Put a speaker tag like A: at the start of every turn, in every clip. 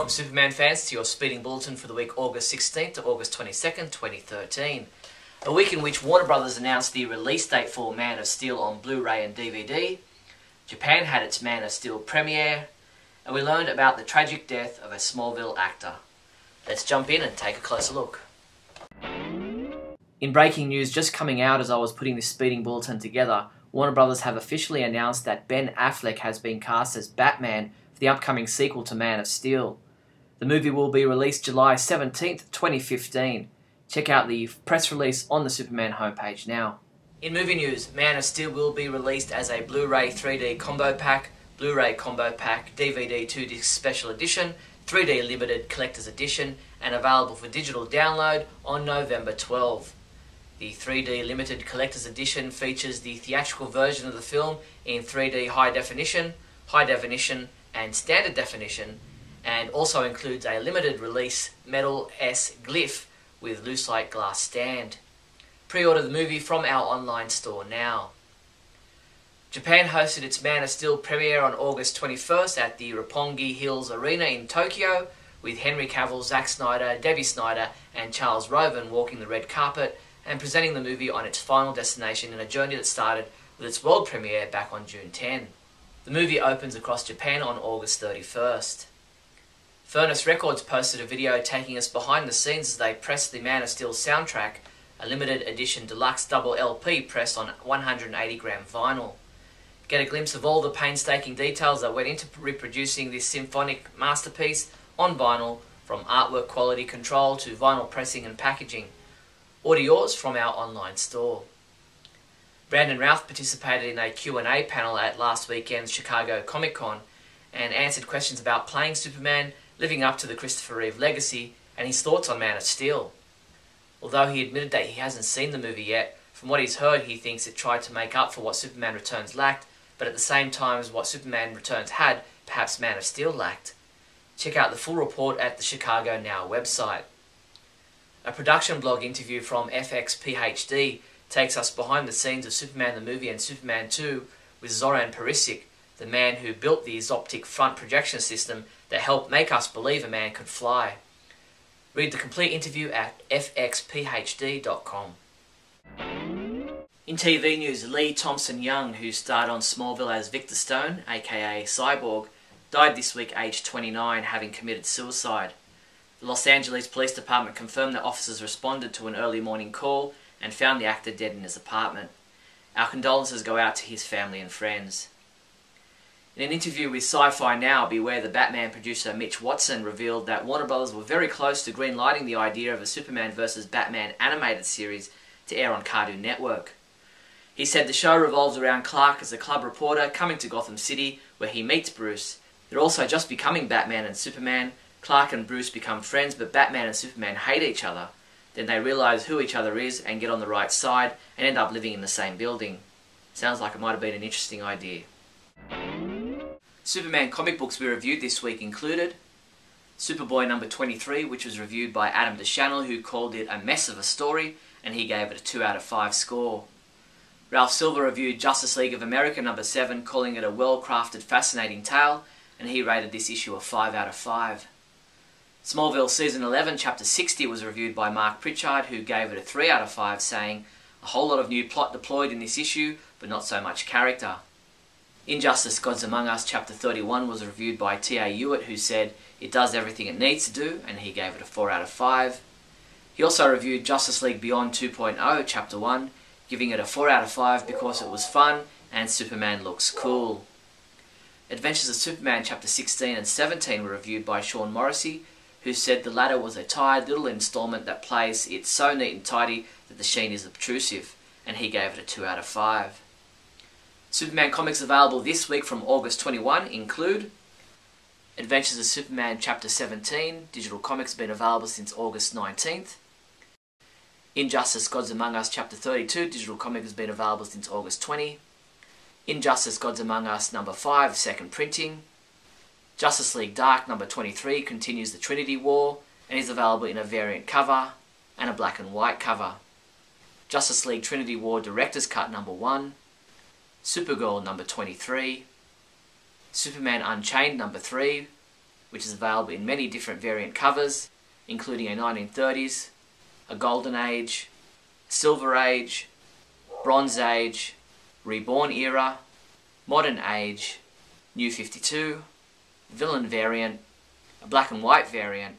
A: Welcome Superman fans to your speeding bulletin for the week August 16th to August 22nd, 2013. A week in which Warner Brothers announced the release date for Man of Steel on Blu-ray and DVD, Japan had its Man of Steel premiere, and we learned about the tragic death of a Smallville actor. Let's jump in and take a closer look. In breaking news just coming out as I was putting this speeding bulletin together, Warner Brothers have officially announced that Ben Affleck has been cast as Batman for the upcoming sequel to Man of Steel. The movie will be released July 17th, 2015. Check out the press release on the Superman homepage now. In movie news, Man of Steel will be released as a Blu-ray 3D combo pack, Blu-ray combo pack, DVD 2-disc special edition, 3D limited collector's edition, and available for digital download on November 12. The 3D limited collector's edition features the theatrical version of the film in 3D high definition, and standard definition, and also includes a limited release Metal S glyph with lucite glass stand. Pre-order the movie from our online store now. Japan hosted its Man of Steel premiere on August 21st at the Roppongi Hills Arena in Tokyo, with Henry Cavill, Zack Snyder, Debbie Snyder and Charles Roven walking the red carpet and presenting the movie on its final destination in a journey that started with its world premiere back on June 10. The movie opens across Japan on August 31st. Furnace Records posted a video taking us behind the scenes as they pressed the Man of Steel soundtrack, a limited edition deluxe double LP pressed on 180-gram vinyl. Get a glimpse of all the painstaking details that went into reproducing this symphonic masterpiece on vinyl, from artwork quality control to vinyl pressing and packaging. Order yours from our online store. Brandon Routh participated in a Q&A panel at last weekend's Chicago Comic-Con and answered questions about playing Superman, living up to the Christopher Reeve legacy, and his thoughts on Man of Steel. Although he admitted that he hasn't seen the movie yet, from what he's heard he thinks it tried to make up for what Superman Returns lacked, but at the same time as what Superman Returns had, perhaps Man of Steel lacked. Check out the full report at the Chicago Now website. A production blog interview from FX PhD takes us behind the scenes of Superman the movie and Superman 2 with Zoran Perisic, the man who built the Zoptic front projection system that helped make us believe a man could fly. Read the complete interview at fxphd.com. In TV news, Lee Thompson-Young, who starred on Smallville as Victor Stone, aka Cyborg, died this week aged 29, having committed suicide. The Los Angeles Police Department confirmed that officers responded to an early morning call and found the actor dead in his apartment. Our condolences go out to his family and friends. In an interview with Sci-Fi Now, Beware the Batman producer Mitch Watson revealed that Warner Brothers were very close to greenlighting the idea of a Superman vs. Batman animated series to air on Cartoon Network. He said the show revolves around Clark as a club reporter coming to Gotham City where he meets Bruce. They're also just becoming Batman and Superman. Clark and Bruce become friends, but Batman and Superman hate each other. Then they realise who each other is and get on the right side and end up living in the same building. Sounds like it might have been an interesting idea. Superman comic books we reviewed this week included Superboy number 23, which was reviewed by Adam DeChannel, who called it a mess of a story, and he gave it a 2 out of 5 score. Ralph Silver reviewed Justice League of America number 7, calling it a well-crafted, fascinating tale, and he rated this issue a 5 out of 5. Smallville Season 11, Chapter 60 was reviewed by Mark Pritchard, who gave it a 3 out of 5, saying, a whole lot of new plot deployed in this issue, but not so much character. Injustice Gods Among Us Chapter 31 was reviewed by T.A. Hewitt, who said, it does everything it needs to do, and he gave it a 4 out of 5. He also reviewed Justice League Beyond 2.0 Chapter 1, giving it a 4 out of 5 because it was fun and Superman looks cool. Adventures of Superman Chapter 16 and 17 were reviewed by Sean Morrissey, who said the latter was a tired little installment that plays it so neat and tidy that the sheen is obtrusive, and he gave it a 2 out of 5. Superman comics available this week from August 21 include Adventures of Superman Chapter 17, digital comics have been available since August 19th. Injustice Gods Among Us Chapter 32, digital comic has been available since August 20. Injustice Gods Among Us number 5, second printing. Justice League Dark number 23 continues the Trinity War and is available in a variant cover and a black and white cover. Justice League Trinity War Director's Cut number 1. Supergirl number 23. Superman Unchained number 3. which is available in many different variant covers, including a 1930s, a Golden Age, Silver Age, Bronze Age, Reborn Era, Modern Age, New 52, Villain variant, a black and white variant,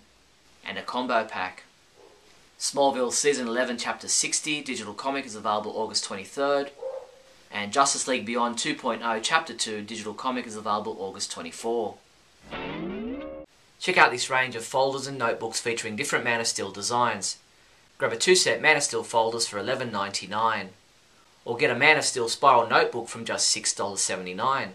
A: and a combo pack. Smallville Season 11 Chapter 60 digital comic is available August 23rd, and Justice League Beyond 2.0 Chapter 2 digital comic is available August 24. Check out this range of folders and notebooks featuring different Man of Steel designs. Grab a 2-set Man of Steel folders for $11.99, or get a Man of Steel spiral notebook from just $6.79.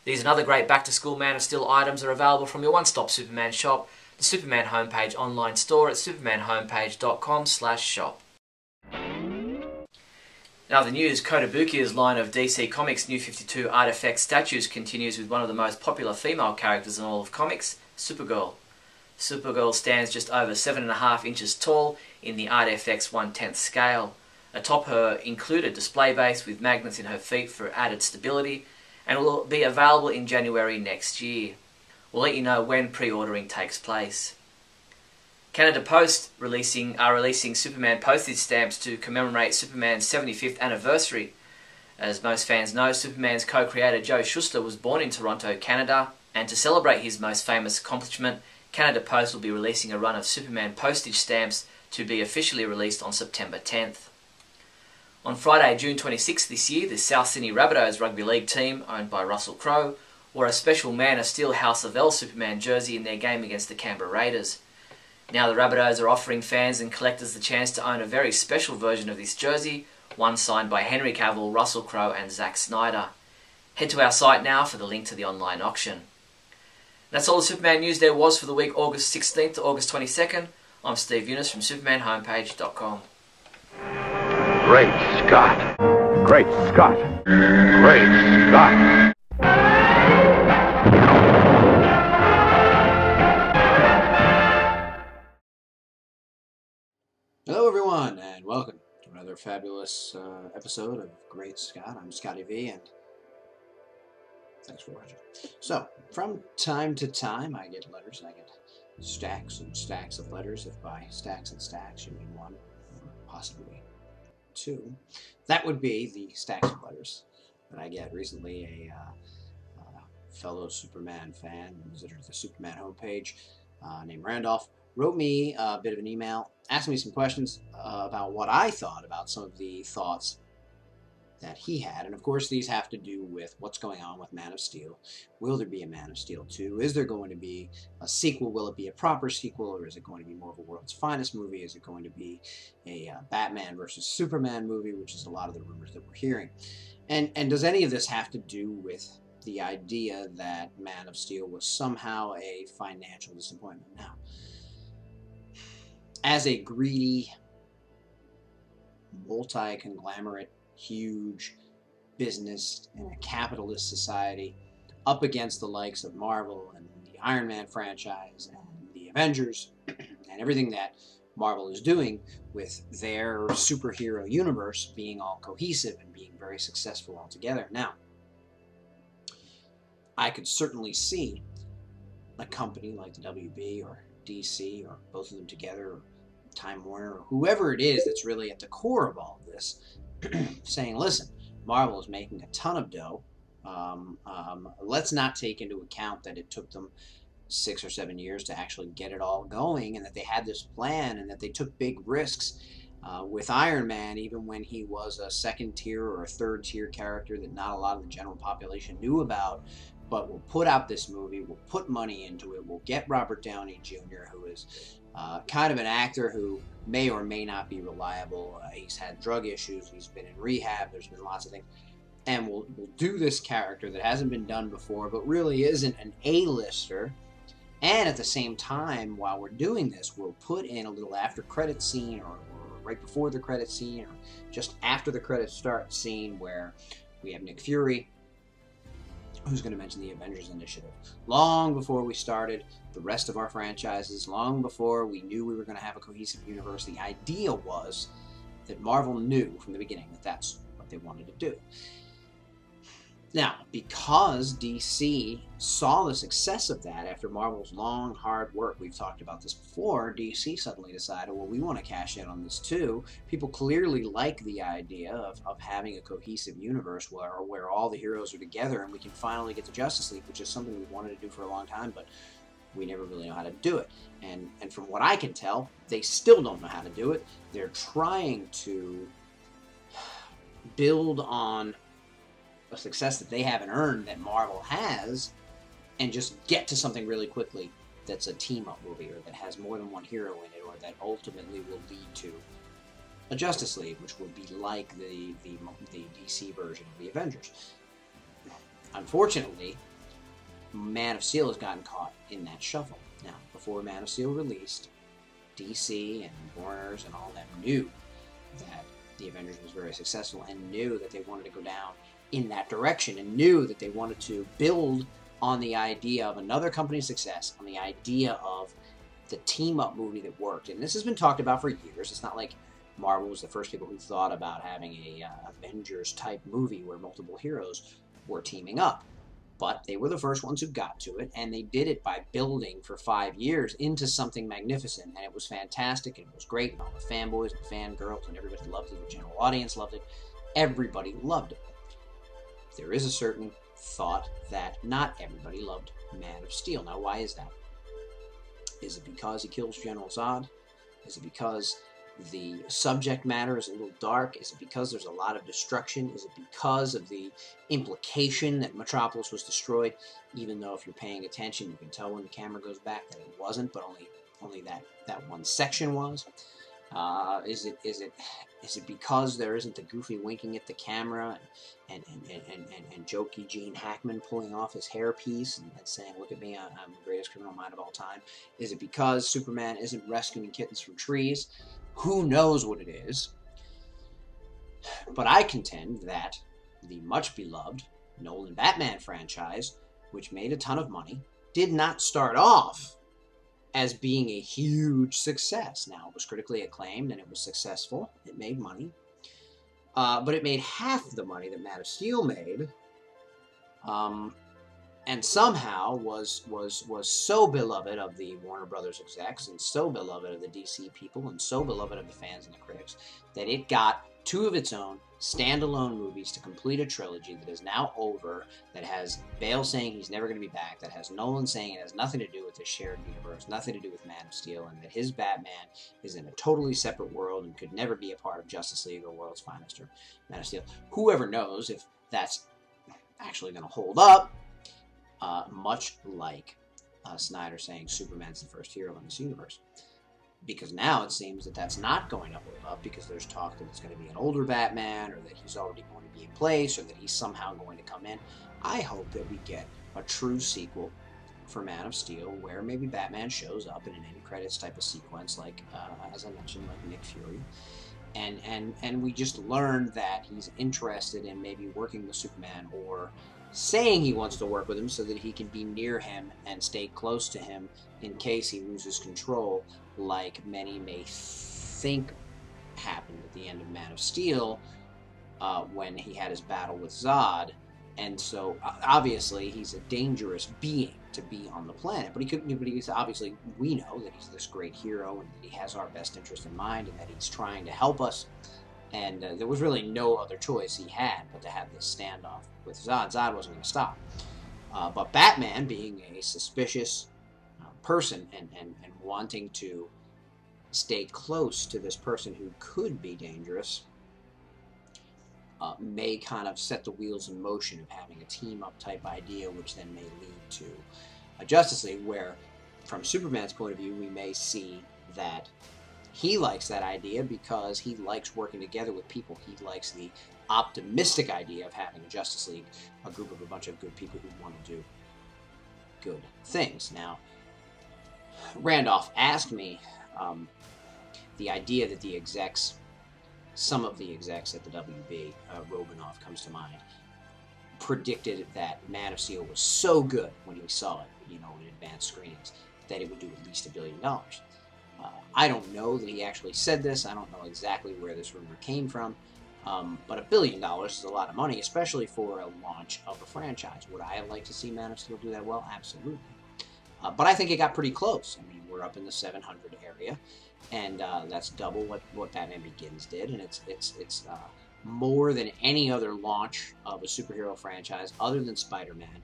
A: These and other great back-to-school Man of Steel items are available from your one-stop Superman shop, the Superman homepage online store at supermanhomepage.com/shop. In other news, Kotobukiya's line of DC Comics New 52 Artifact statues continues with one of the most popular female characters in all of comics, Supergirl. Supergirl stands just over 7.5 inches tall in the Artifacts 1/10 scale. Atop her included display base with magnets in her feet for added stability, and will be available in January next year. We'll let you know when pre-ordering takes place. Canada Post are releasing Superman postage stamps to commemorate Superman's 75th anniversary. As most fans know, Superman's co-creator Joe Shuster was born in Toronto, Canada, and to celebrate his most famous accomplishment, Canada Post will be releasing a run of Superman postage stamps to be officially released on September 10th. On Friday, June 26th this year, the South Sydney Rabbitohs rugby league team, owned by Russell Crowe, wore a special Man of Steel House of L Superman jersey in their game against the Canberra Raiders. Now the Rabbitohs are offering fans and collectors the chance to own a very special version of this jersey, one signed by Henry Cavill, Russell Crowe and Zack Snyder. Head to our site now for the link to the online auction. That's all the Superman news there was for the week August 16th to August 22nd. I'm Steve Younis from supermanhomepage.com.
B: Great Scott! Great Scott! Great Scott!
C: Hello everyone, and welcome to another fabulous episode of Great Scott. I'm Scotty V, and thanks for watching. So, from time to time, I get letters, and I get stacks and stacks of letters. If by stacks and stacks you mean one, or possibly two, that would be the stacks of letters that I get. Recently, a fellow Superman fan who visited the Superman homepage named Randolph wrote me a bit of an email, asking me some questions about what I thought about some of the thoughts that he had. And of course, these have to do with what's going on with Man of Steel. Will there be a Man of Steel 2? Is there going to be a sequel? Will it be a proper sequel, or is it going to be more of a World's Finest movie? Is it going to be a Batman versus Superman movie, which is a lot of the rumors that we're hearing? And does any of this have to do with the idea that Man of Steel was somehow a financial disappointment? Now, as a greedy, multi-conglomerate, huge business in a capitalist society, up against the likes of Marvel and the Iron Man franchise and the Avengers and everything that Marvel is doing with their superhero universe being all cohesive and being very successful altogether. Now, I could certainly see a company like the WB or DC, or both of them together, or Time Warner, or whoever it is that's really at the core of all of this, saying, listen, Marvel is making a ton of dough. Let's not take into account that it took them 6 or 7 years to actually get it all going, and that they had this plan, and that they took big risks with Iron Man, even when he was a second-tier or a third-tier character that not a lot of the general population knew about. But we'll put out this movie, we'll put money into it, we'll get Robert Downey Jr., who is kind of an actor who may or may not be reliable. He's had drug issues, he's been in rehab, there's been lots of things. And we'll do this character that hasn't been done before, but really isn't an A-lister. And at the same time, while we're doing this, we'll put in a little after-credit scene, or right before the credit scene, or just after the credits start scene, where we have Nick Fury, who's going to mention the Avengers Initiative. Long before we started the rest of our franchises, long before we knew we were going to have a cohesive universe, the idea was that Marvel knew from the beginning that that's what they wanted to do. Now, because DC saw the success of that after Marvel's long, hard work, we've talked about this before, DC suddenly decided, well, we want to cash in on this too. People clearly like the idea of having a cohesive universe where all the heroes are together and we can finally get to Justice League, which is something we've wanted to do for a long time, but we never really know how to do it. And from what I can tell, they still don't know how to do it. They're trying to build on a success that they haven't earned that Marvel has, and just get to something really quickly that's a team-up movie, or that has more than one hero in it, or that ultimately will lead to a Justice League, which would be like the DC version of the Avengers. Unfortunately, Man of Steel has gotten caught in that shuffle. Now, before Man of Steel released, DC and Warner's and all them knew that the Avengers was very successful, and knew that they wanted to go down in that direction, and knew that they wanted to build on the idea of another company's success, on the idea of the team-up movie that worked. And this has been talked about for years. It's not like Marvel was the first people who thought about having a Avengers-type movie where multiple heroes were teaming up. But they were the first ones who got to it, and they did it by building for 5 years into something magnificent, and it was fantastic, and it was great, and all the fanboys and fangirls and everybody loved it, the general audience loved it, everybody loved it. There is a certain thought that not everybody loved Man of Steel. Now, why is that? Is it because he kills General Zod? Is it because the subject matter is a little dark? Is it because there's a lot of destruction? Is it because of the implication that Metropolis was destroyed? Even though if you're paying attention, you can tell when the camera goes back that it wasn't, but only that one section was. Is it because there isn't the goofy winking at the camera and jokey Gene Hackman pulling off his hairpiece and saying, "Look at me, I'm the greatest criminal mind of all time"? Is it because Superman isn't rescuing kittens from trees? Who knows what it is? But I contend that the much-beloved Nolan Batman franchise, which made a ton of money, did not start off as being a huge success. Now, it was critically acclaimed and it was successful. It made money. But it made half the money that Man of Steel made. And somehow was so beloved of the Warner Brothers execs, and so beloved of the DC people, and so beloved of the fans and the critics, that it got two of its own standalone movies to complete a trilogy that is now over, that has Bale saying he's never going to be back, that has Nolan saying it has nothing to do with the shared universe, nothing to do with Man of Steel, and that his Batman is in a totally separate world and could never be a part of Justice League or World's Finest or Man of Steel. Whoever knows if that's actually going to hold up, much like Snyder saying Superman's the first hero in this universe. Because now it seems that that's not going to hold up, because there's talk that it's going to be an older Batman, or that he's already going to be in place, or that he's somehow going to come in. I hope that we get a true sequel for Man of Steel, where maybe Batman shows up in an end credits type of sequence, like, as I mentioned, like Nick Fury. And we just learn that he's interested in maybe working with Superman, or saying he wants to work with him so that he can be near him and stay close to him in case he loses control, like many may think happened at the end of Man of Steel, when he had his battle with Zod. And so, obviously, he's a dangerous being to be on the planet. But he's obviously, we know that he's this great hero, and that he has our best interest in mind, and that he's trying to help us. And there was really no other choice he had but to have this standoff with Zod. Zod wasn't going to stop. But Batman, being a suspicious person and wanting to stay close to this person who could be dangerous, may kind of set the wheels in motion of having a team-up type idea, which then may lead to a Justice League, where, from Superman's point of view, we may see that he likes that idea because he likes working together with people. He likes the optimistic idea of having a Justice League, a group of a bunch of good people who want to do good things. Now, Randolph asked me the idea that the execs, some of the execs at the WB, Robinoff comes to mind, predicted that Man of Steel was so good when he saw it, in advanced screenings, that it would do at least $1 billion. I don't know that he actually said this. I don't know exactly where this rumor came from. But $1 billion is a lot of money, especially for a launch of a franchise. Would I have liked to see Man of Steel do that well? Absolutely. But I think it got pretty close. I mean, we're up in the 700 area, and that's double what Batman Begins did, and it's more than any other launch of a superhero franchise other than Spider-Man,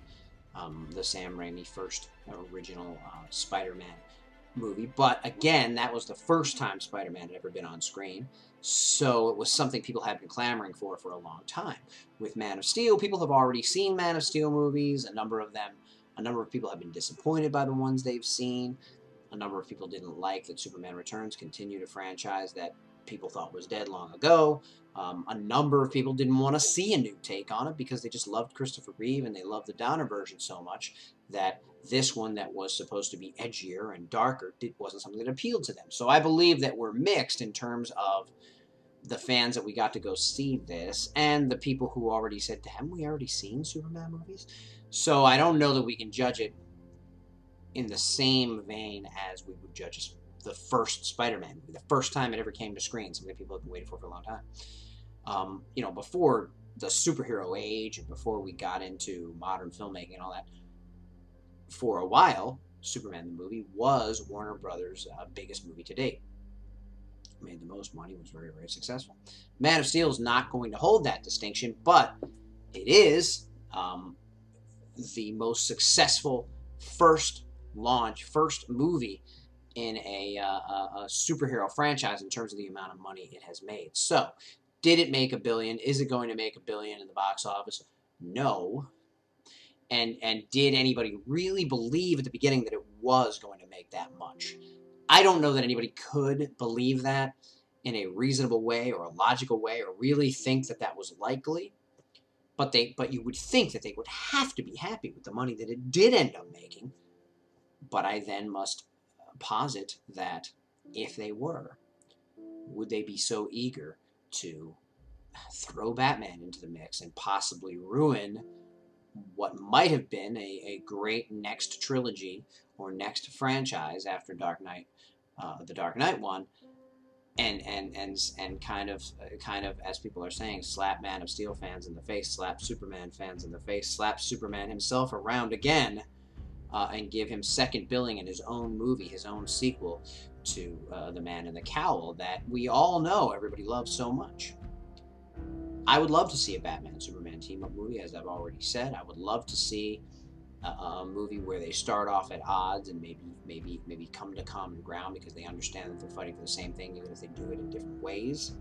C: the Sam Raimi first original Spider-Man movie. But again, that was the first time Spider-Man had ever been on screen, so it was something people had been clamoring for a long time. With Man of Steel, people have already seen Man of Steel movies. A number of people have been disappointed by the ones they've seen. A number of people didn't like that Superman Returns continued a franchise that people thought was dead long ago. A number of people didn't want to see a new take on it because they just loved Christopher Reeve and they loved the Donner version so much that this one that was supposed to be edgier and darker wasn't something that appealed to them. So I believe that we're mixed in terms of the fans that we got to go see this and the people who already said, haven't we already seen Superman movies? So I don't know that we can judge it in the same vein as we would judge the first Spider-Man movie, the first time it ever came to screen, something people have been waiting for a long time. You know, before the superhero age and before we got into modern filmmaking and all that, for a while, Superman the movie was Warner Brothers' biggest movie to date. Made the most money, was very, very successful. Man of Steel is not going to hold that distinction, but it is the most successful first movie in a superhero franchise in terms of the amount of money it has made. So, did it make $1 billion? Is it going to make $1 billion in the box office? No. And did anybody really believe at the beginning that it was going to make that much? I don't know that anybody could believe that in a reasonable way or a logical way or really think that that was likely. But you would think that they would have to be happy with the money that it did end up making. But I then must posit that if they were, would they be so eager to throw Batman into the mix and possibly ruin what might have been a great next trilogy or next franchise after Dark Knight, the Dark Knight one, and kind of as people are saying, slap Man of Steel fans in the face, slap Superman fans in the face, slap Superman himself around again, and give him second billing in his own movie, his own sequel to The Man in the Cowl that we all know everybody loves so much. I would love to see a Batman-Superman team-up movie, as I've already said. I would love to see a movie where they start off at odds and maybe come to common ground because they understand that they're fighting for the same thing, even if they do it in different ways.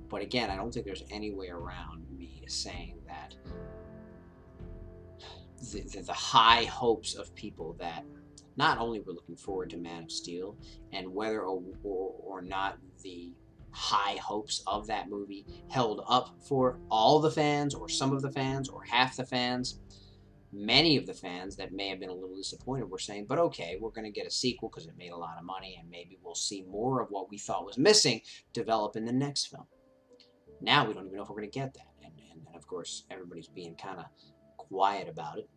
C: But again, I don't think there's any way around me saying that the high hopes of people that not only were looking forward to Man of Steel, and whether or not the high hopes of that movie held up for all the fans or some of the fans or half the fans, many of the fans that may have been a little disappointed were saying, but okay, we're going to get a sequel because it made a lot of money and maybe we'll see more of what we thought was missing develop in the next film. Now we don't even know if we're going to get that. And of course, everybody's being kind of quiet about it.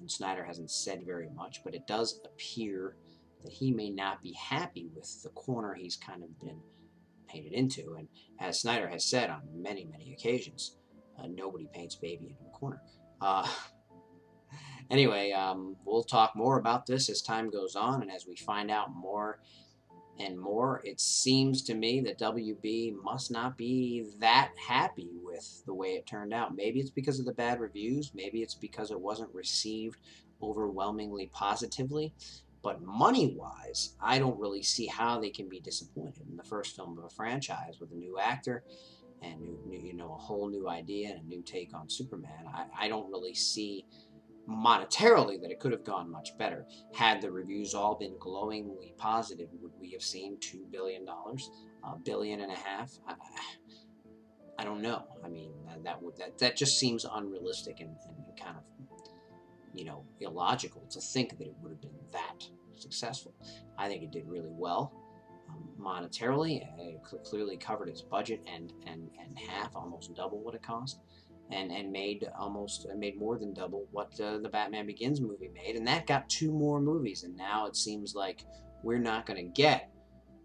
C: And Snyder hasn't said very much, but it does appear that he may not be happy with the corner he's kind of been painted into. And as Snyder has said on many, many occasions, nobody paints baby into a corner. Anyway, we'll talk more about this as time goes on and as we find out more and more. It seems to me that WB must not be that happy with the way it turned out. Maybe it's because of the bad reviews. Maybe it's because it wasn't received overwhelmingly positively. But money-wise, I don't really see how they can be disappointed in the first film of a franchise with a new actor and a whole new idea and a new take on Superman. I don't really see monetarily that it could have gone much better. Had the reviews all been glowingly positive, would we have seen $2 billion, $1.5 billion? I don't know. I mean, that just seems unrealistic and kind of, illogical to think that it would have been that successful. I think it did really well monetarily. It clearly covered its budget and half, almost double what it cost. And made more than double what the Batman Begins movie made, and that got 2 more movies. And now it seems like we're not going to get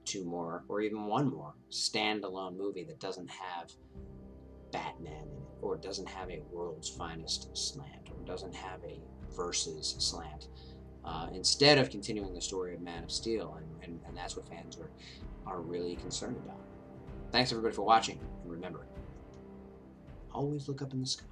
C: two more, or even one more standalone movie that doesn't have Batman in it, or doesn't have a world's finest slant, or doesn't have a versus slant, instead of continuing the story of Man of Steel, and that's what fans are really concerned about. Thanks everybody for watching, and remember, always look up in the sky.